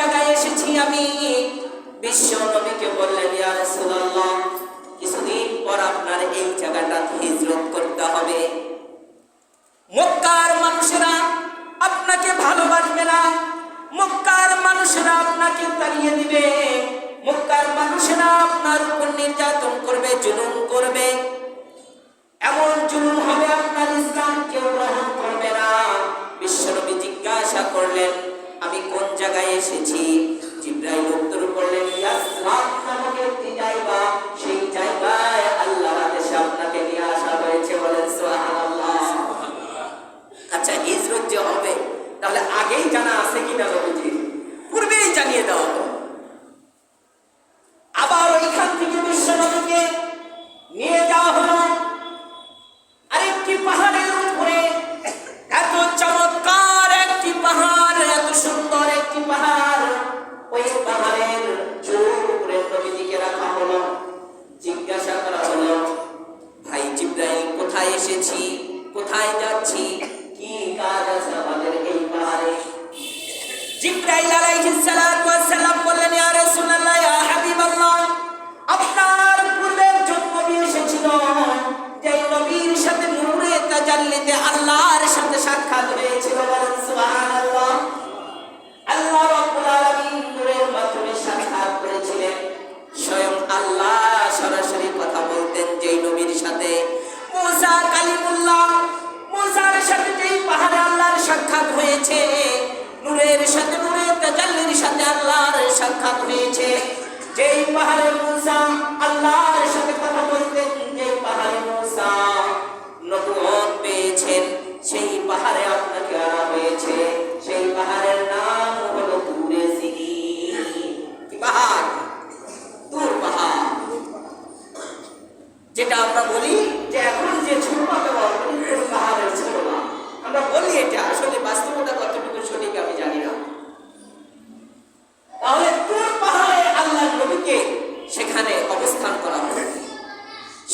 জায়গায় এসেছি আমি। বিশ্ব নবীকে বললেন, ইয়া রাসূলুল্লাহ, কিছুদিন পর আপনার এই জায়গাটা হিজরত করতে হবে। মক্কার মানুষেরা আপনাকে ভালোবাসবে না, মক্কার মানুষেরা আপনাকে তাড়িয়ে দিবে, মক্কার মানুষেরা আপনার উপর নির্যাতন করবে, জুলুম করবে। এমন জুলুম হবে আপনার ইসলাম কেউ গ্রহণ করবে না। বিশ্বনবী জিজ্ঞাসা করলেন, আমি কোন জায়গায় এসেছি? জিবরাইল উত্তর করলেন, ইয়াসরাব নামক একটি জায়গা, সেই জায়গায় আল্লাহর আদেশে আপনাকে নিয়ে আসা হয়েছে। বলেন সুবহানাল্লাহ। আচ্ছা, হিজরত যে হবে তাহলে আগেই জানা আছে কিনা নবীজি? পূর্বেই জানিয়ে দেওয়া হবে। আবার ওইখান থেকে বিশ্বনবীকে নিয়ে যাওয়া হলো আরেকটি পাহাড়ের উপরে। এত চমৎকার একটি পাহাড়, এত সুন্দর একটি পাহাড়। ওই পাহাড়ের চূড়ার উপরে নবীজিকে রাখা হলো। জিজ্ঞাসা করা হলো, ভাই জিবরাইল, কোথায় এসেছি, কোথায় যাচ্ছি, কি কাজ আছে আমাদের এই পাহাড়ে? জিবরাইল আলাইহিস সালাতু ওয়াস সালাম বললেন, ইয়া রাসূলুল্লাহ, ইয়া হাবিবাল্লাহ, আপনার পূর্বের যত নবী এসেছিল, যে নবীর সাথে নূরে তাজাল্লিতে আল্লাহর সাথে সাক্ষাৎ হয়েছিল। বলেন সুবহানাল্লাহ। আল্লাহ রাব্বুল আলামিন নূরের মাধ্যমে সাক্ষাৎ করেছিলেন। স্বয়ং আল্লাহ সরাসরি কথা বলতেন যেই নবীর সাথে। মুসা কালিমুল্লাহ, মুসার সাথে যেই পাহাড়ে আল্লাহর সাক্ষাৎ হয়েছে, নূরের সাথে নূরে তাজাল্লির সাথে আল্লাহর সাক্ষাৎ হয়েছে। যেই পাহাড়ে মুসা আল্লাহর সাথে কথা বলতেন, যেই পাহাড়ে মুসা নবুয়ত পেয়েছেন, সেই পাহাড়ে আপনাকে আনা হয়েছে। সেই পাহাড়ের নাম হলো তুরে সিনিন। কি পাহাড়? তুর পাহাড়। যেটা আমরা বলি যে এখন যে ছোটমা ব্যবহার করি, তুর পাহাড়ের ছোটমা আমরা বলি, এটা আসলে বাস্তবতা কতটুকু সঠিক আমি জানি না। তাহলে তুর পাহাড়ে আল্লাহর নবীকে সেখানে অবস্থান করা হবে।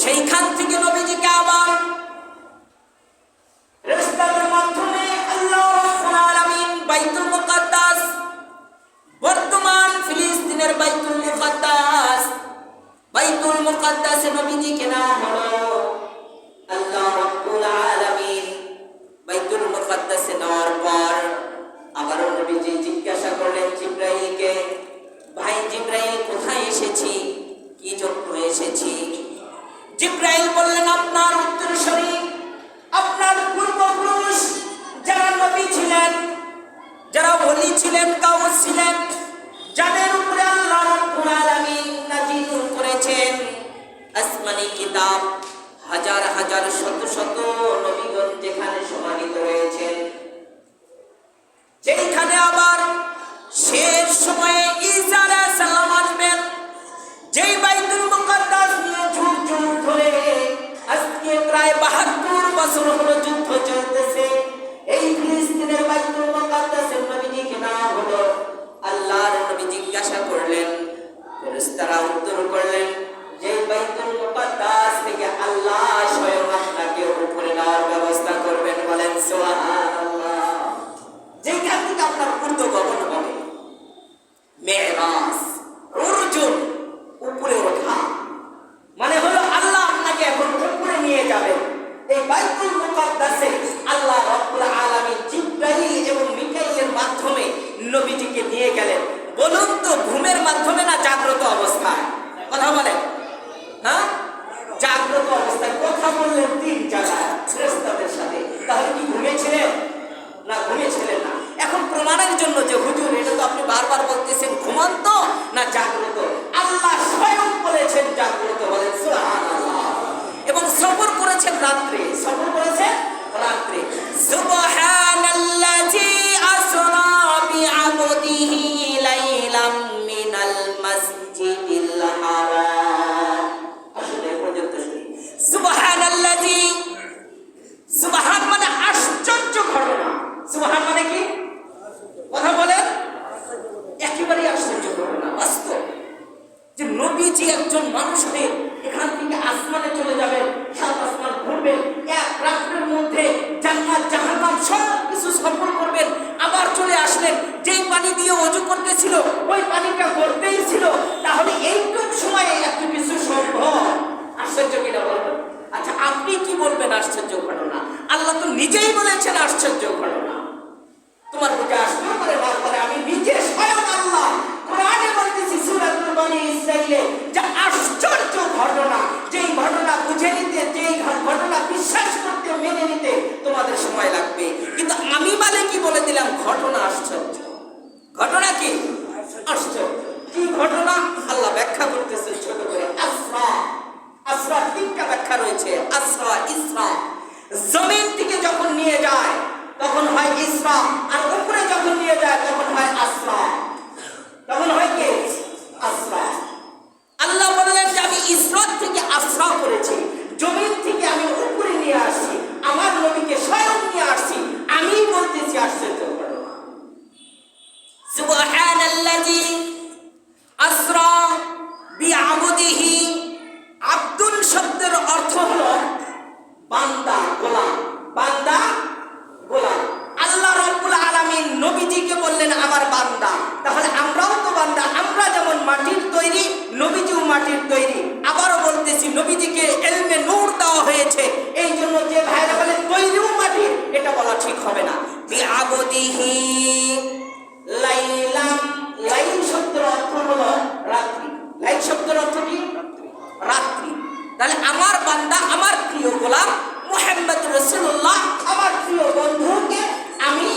সেইখান থেকে নবীজিকে আবার ফেরেশতাদের মাধ্যমে আল্লাহ রাব্বুল আলামিন বাইতুল মুকাদ্দাস, বর্তমান ফিলিস্তিনের বাইতুল মুকাদ্দাস, বাইতুল মুকাদ্দাসে নবীজিকে নেওয়া হলো। আল্লাহ রাব্বুল আলামিন বাইতুল মুকাদ্দাসে নেওয়ার পর আবার নবীজি জিজ্ঞাসা করলেন জিবরাইলকে, ভাই জিবরাইল, কোথায় এসেছি, কি জন্য এসেছি? জিবরাইল বললেন, আপনার উত্তরসূরি, আপনার পূর্বপুরুষ যারা নবী ছিলেন, যারা ওলি ছিলেন, গাউস ছিলেন, যাদের উপরে আল্লাহ রাব্বুল আলামিন নাযিল করেছেন আসমানি কিতাব, হাজার হাজার শত শত নবীগণ যেখানে সমাহিত রয়েছেন, যেখানে আবার শেষ সময়ে ঈসা আলাইহিস সালাম আসবেন, যেই বাইতুল মুকাদ্দাস নিয়ে যুগ যুগ ধরে আজকে প্রায় ৭২ বছর হলো যুদ্ধ চলতেছে। এই ফিলিস্তিনের বাইতুল মুকাদ্দাসের নবীজিকে নেওয়া হলো। আল্লাহর নবী জিজ্ঞাসা করলেন, ফেরেশতারা উত্তর করলেন, যে বাইতুল মুকাদ্দাস থেকে আল্লাহ স্বয়ং আপনাকে উপরে নেওয়ার ব্যবস্থা করবেন। বলেন সুবহানাল্লাহ। যেখান থেকে আপনার ঊর্ধ্বগমন হবে, মেরাজ, অর্জুন, উপরে ওঠা, মানে হলো আল্লাহ আপনাকে এখন উপরে নিয়ে যাবেন। এই বাইতুল মুকাদ্দাসে আল্লাহ রাব্বুল আলামিন জিবরাইল এবং মিকাইলের মাধ্যমে নবীজিকে নিয়ে গেলেন। বলুন তো, ঘুমের মাধ্যমে না জাগ্রত অবস্থায়? কথা বলেন। হ্যাঁ, জাগ্রত অবস্থায় কথা বললেন ৩ জায়গায় ফেরেশতাদের সাথে। তাহলে কি ঘুমিয়েছিলেন? না, ঘুমিয়েছিলেন না। এখন প্রমাণের জন্য যে হুজুর, এটা তো আপনি বারবার বলতেছেন ঘুমন্ত না জাগ্রত, আল্লাহ স্বয়ং বলেছেন জাগ্রত। বলেন সুবহানাল্লাহ। এবং সফর করেছেন রাত্রে, সফর করেছেন রাত্রে। সুবহানাল্লাযী আসরা বিআবদিহি লাইলাম মিনাল মাসজিদিল হারাম। আসলে পর্যন্ত সুবহানাল্লাযী, সুবহান মানে আশ্চর্য ঘটনা। সুবহান মানে কি? কথা বলেন। একেবারে আশ্চর্য ঘটনা, বাস্তব যে নবীজি একজন মানুষ হয়ে এখান থেকে আসমানে চলে যাবেন, ৭ আসমান ঘুরবেন, এক রাত্রের মধ্যে জান্নাত জাহান্নাম সব কিছু সফর করবেন, আবার চলে আসলেন। যেই পানি দিয়ে ওযু করতেছিল, ওই পানিটা গড়তেই ছিল, তাহলে এইটুক সময়ে এত কিছু সম্ভব? আশ্চর্য কিনা বলবেন? আচ্ছা, আপনি কি বলবেন আশ্চর্য ঘটনা? আল্লাহ তো নিজেই বলেছেন আশ্চর্য ঘটনা। তোমার বুঝে আসতে পারে না বলে আমি নিজে স্বয়ং আল্লাহ কোরআনে বলতেছি সূরাতুল বনী ইসরাঈলে যে আশ্চর্য ঘটনা, যেই ঘটনা বুঝে নিতে, যেই ঘটনা বিশ্বাস করতে, মেনে নিতে তোমাদের সময় লাগবে, কিন্তু আমি বলে কি বলে দিলাম ঘটনা আশ্চর্য। ঘটনা কি? আশ্চর্য। কি ঘটনা? আল্লাহ ব্যাখ্যা করতেছে ছোট করে। আসরা, আসরা তিনটা ব্যাখ্যা রয়েছে। আসরা, ইসরা। জমিন থেকে যখন নিয়ে যায় তখন হয় ইসরা, আর উপরে যখন নিয়ে যায় তখন হয় আসরা। তখন হয় কি? আসরা। আল্লাহ বললেন যে আমি ইসরাত থেকে আসরা করেছি, জমিন থেকে আমি উপরে নিয়ে আসছি, আমার নবীকে স্বয়ং নিয়ে আসছি। আমি বলতেছি আশ্চর্য ঘটনা। সুবহানাল্লাযী আসরা বিআবদিহি। আব্দুল শব্দের অর্থ হলো বান্দা, গোলাম। বান্দা, গোলাম। আল্লাহ রাব্বুল আলামিন নবীজিকে বললেন আমার বান্দা। তাহলে আমরাও তো বান্দা। আমরা যেমন মাটির তৈরি, নবীজিও মাটির তৈরি। আবারও বলতেছি, নবীজিকে ইলমে নূর দেওয়া হয়েছে, এই জন্য যে ভাইরা বলে তৈরিও মাটির, এটা বলা ঠিক হবে না। বিআবদিহি লাইলাম। লাইল শব্দের অর্থ হলো রাত্রি। লাইল শব্দের অর্থ কি? রাত্রি। তাহলে আমার বান্দা, আমার প্রিয় গোলাম মুহাম্মদ রাসূলুল্লাহ, আমার প্রিয় বন্ধুকে আমি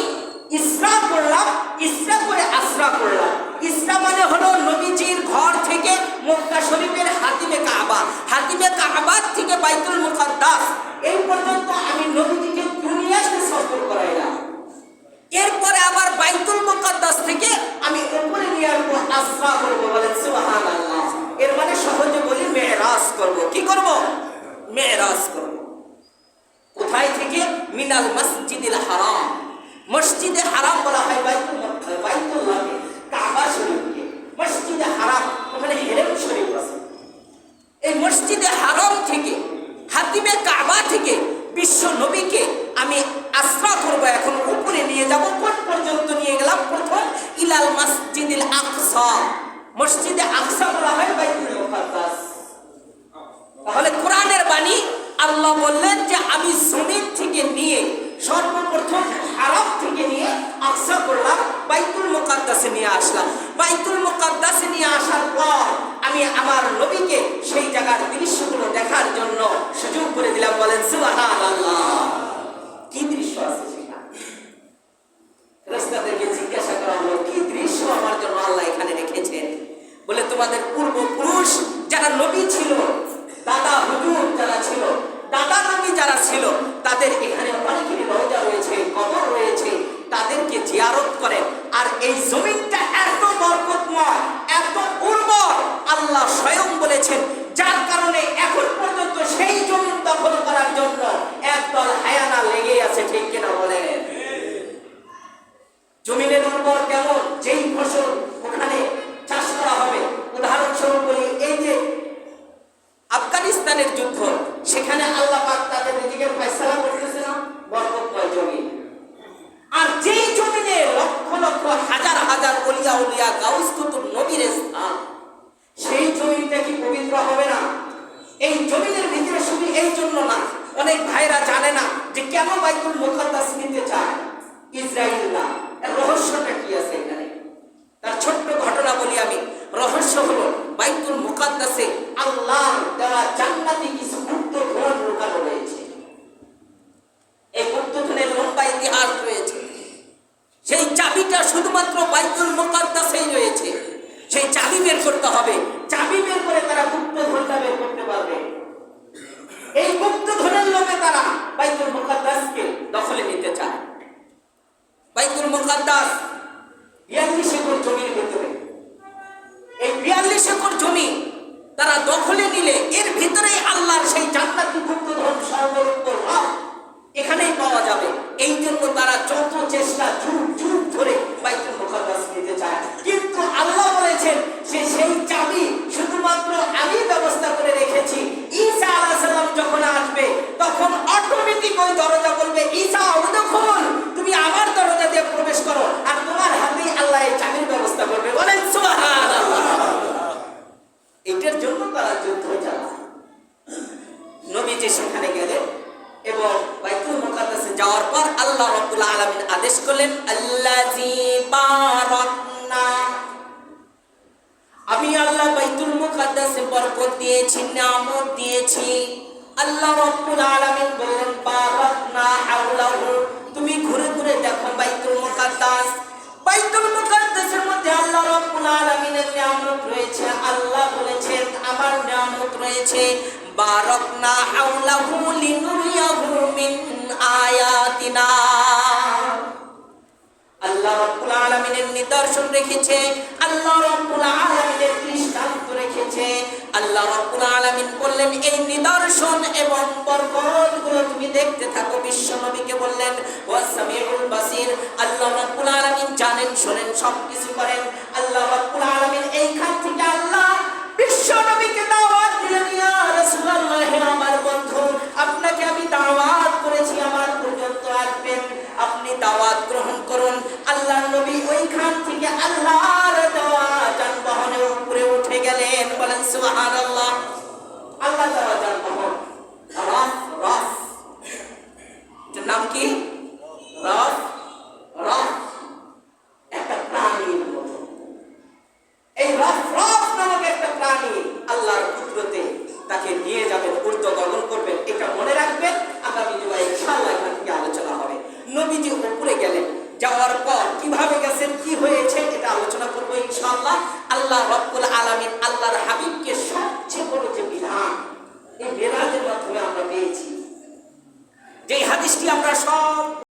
ইসরা করলাম, ইসরা করে আসরা করলাম। ইসরা মানে হলো নবীজির ঘর থেকে মক্কা শরীফের হাতিমে কাবা, হাতিমে কাবার থেকে বাইতুল মুকাদ্দাস, এই পর্যন্ত আমি নবীজিকে দুনিয়াতে সফর করাইলাম। এরপরে আবার বাইতুল মুকাদ্দাস থেকে আমি উপরে নিয়ে আসবো, আসরা করবো। বলেন সুবহানাল্লাহ। এর মানে সহজে বলি মেরাজ করব। কি করব? মেরাজ করব। কোথায় থেকে? মিনাল মসজিদিল হারাম। মসজিদে হারাম বলা হয় বাইতুল্লাহ, কাবা শরীফকে। মসজিদে হারাম, ওখানে হেরেম শরীফ আছে। এই মসজিদে হারাম থেকে, হাতিমে কাবা থেকে বিশ্ব নবীকে আমি আসরা করব। এখন উপরে নিয়ে যাব। কোন পর্যন্ত নিয়ে গেলাম? প্রথম ইলাল মসজিদিল আকসা। মসজিদে আকসা বলা হয় বাইতুল মুকাদ্দাস। তাহলে কোরআনের বাণী, আল্লাহ বললেন যে আমি জমিন থেকে নিয়ে, সর্বপ্রথম হারাম থেকে নিয়ে আকসা করলাম, বাইতুল মুকাদ্দাসে নিয়ে আসলাম। বাইতুল মুকাদ্দাসে নিয়ে আসার পর আমি আমার নবীকে সেই জায়গার দৃশ্যগুলো দেখার জন্য সুযোগ করে দিলাম। বলেন সুবহানাল্লাহ। কি দৃশ্য আছে সেখানে? ফেরেশতাদেরকে জিজ্ঞাসা করা হলো, কি দৃশ্য আমার জন্য আল্লাহ এখানে রেখেছেন? বলে তোমাদের পূর্বপুরুষ যারা নবী ছিল, দাদা হুজুর যারা ছিল, দাদা নবী যারা ছিল, তাদের এখানে অনেকেরই রওজা রয়েছে, কবর রয়েছে, তাদেরকে জিয়ারত করেন। আর এই জমিনটা এত বরকতময়, এত উর্বর, আল্লাহ স্বয়ং বলেছেন, যার কারণে এখন পর্যন্ত সেই জমিন দখল করার জন্য একদল হায়ানা লেগে আছে। ঠিক কিনা বলেন? জমিনের উর্বর কেমন? যেই ফসল ওখানে চাষ করা হবে, উদাহরণস্বরূপ বলি, এই যে আফগানিস্তানের যুদ্ধ, সেখানে আল্লাহ পাক তাদের দিকে ফয়সালা করতেছে না? বরকতময় জমিন। আর যেই জমিনে লক্ষ লক্ষ হাজার হাজার ওলিয়া উলিয়া গাউস কুতুব নবীর স্থান, সেই জমিনটা কি পবিত্র হবে না? এই জমিনের ভিতরে শুধু এই জন্য না, অনেক ভাইরা জানে না যে কেন বাইতুল মুকাদ্দাস নিতে চায় ইসরাইল না। এর রহস্যটা কি আছে এখানে? তার ছোট্ট ঘটনা বলি আমি। রহস্য হলো বাইতুল মুকাদ্দাসে আল্লাহর দেওয়া জান্নাতি কিছু গুপ্তধন লুকানো রয়েছে। এই গুপ্তধনের লম্বা ইতিহাস রয়েছে। সেই চাবিটা শুধুমাত্র বাইতুল মুকাদ্দাসেই রয়েছে। সেই চাবি বের করতে হবে। চাবি বের করে তারা গুপ্তধনটা বের করতে পারবে। এই গুপ্তধনের লোভে তারা বাইতুল মুকাদ্দাসকে দখলে নিতে চায়। বাইতুল মুকাদ্দাস 42 একর জমির ভিতরে, এই 42 একর জমি তারা দখলে নিলে এর ভিতরেই আল্লাহর সেই জান্নাতি গুপ্তধন সর্বোত্তম এখানেই পাওয়া যাবে। এই জন্য তারা যত চেষ্টা যুগ যুগ ধরে বাইতুল মুকাদ্দাস নিতে চায়। কিন্তু আল্লাহ বলেছেন যে সেই চাবি শুধুমাত্র আমি ব্যবস্থা করে রেখেছি। ঈসা আলাইহিস সালাম যখন আসবে তখন অটোমেটিক ওই দরজা বলবে, ঈসা উদখুল, তুমি আমার দরজা দিয়ে প্রবেশ করো, আর তোমার হাতেই আল্লাহ এই চাবির আলামিন আদেশ করলেন আল্লাযী বারাকনা, আমি আল্লাহ বাইতুল মুকাদ্দাসে বরকত দিয়েছি, নিয়ামত দিয়েছি। আল্লাহ রাব্বুল আলামিন বললেন বারাকনা হাওলাহু, তুমি ঘুরে ঘুরে দেখো বাইতুল মুকাদ্দাস, বাইতুল মুকাদ্দাসের মধ্যে আল্লাহ রাব্বুল আলামিনের নিয়ামত রয়েছে। আল্লাহ বলেছেন আমার নিয়ামত রয়েছে। বারাকনা হাওলাহু লিনুরিয়াহু মিন আয়াতিনা, আল্লাহ রাব্বুল আলামিনের নিদর্শন রেখেছে, আল্লাহ রাব্বুল আলামিনের দৃষ্টান্ত রেখেছে। আল্লাহ রাব্বুল আলামিন বললেন এই নিদর্শন এবং বরকতগুলো তুমি দেখতে থাকো। বিশ্ব নবীকে বললেন ওয়াসামিউল বাসির, আল্লাহ রাব্বুল আলামিন জানেন শোনেন সবকিছু করেন। আল্লাহ রাব্বুল আলামিন এইখান থেকে আল্লাহ বিশ্ব নবীকে দাওয়াত দিলেন, ইয়া রাসূলুল্লাহ, আমার বন্ধু আপনাকে আমি দাওয়াত করেছি, আমার পর্যন্ত আসবেন, আপনি দাওয়াত গ্রহণ করুন। আল্লাহ নবী ওইখান থেকে আল্লাহর দেওয়া যানবাহনের উপরে উঠে গেলেন। বলেন সুবহানাল্লাহ। আল্লাহ দেওয়া যানবাহন রাফ, রাফ, এটার নাম কি? রাফ, রাফ, একটা প্রাণীর মতো। এই রাফ রাফ নামক একটা প্রাণী আল্লাহর কুদরতে তাকে নিয়ে যাবেন, ঊর্ধ্বগমন করবেন। এটা মনে রাখবেন, আগামী জুমায় ইনশাআল্লাহ এখান থেকে আলোচনা হবে। নবীজি উপরে গেলেন, যাওয়ার পর কিভাবে গেছেন, কি হয়েছে, এটা আলোচনা করবো ইনশাআল্লাহ। আল্লাহ রাব্বুল আলামিন আল্লাহর হাবিবকে সবচেয়ে বড় যে বিধান, এই মেরাজের মাধ্যমে আমরা পেয়েছি, যে হাদিসটি আমরা সব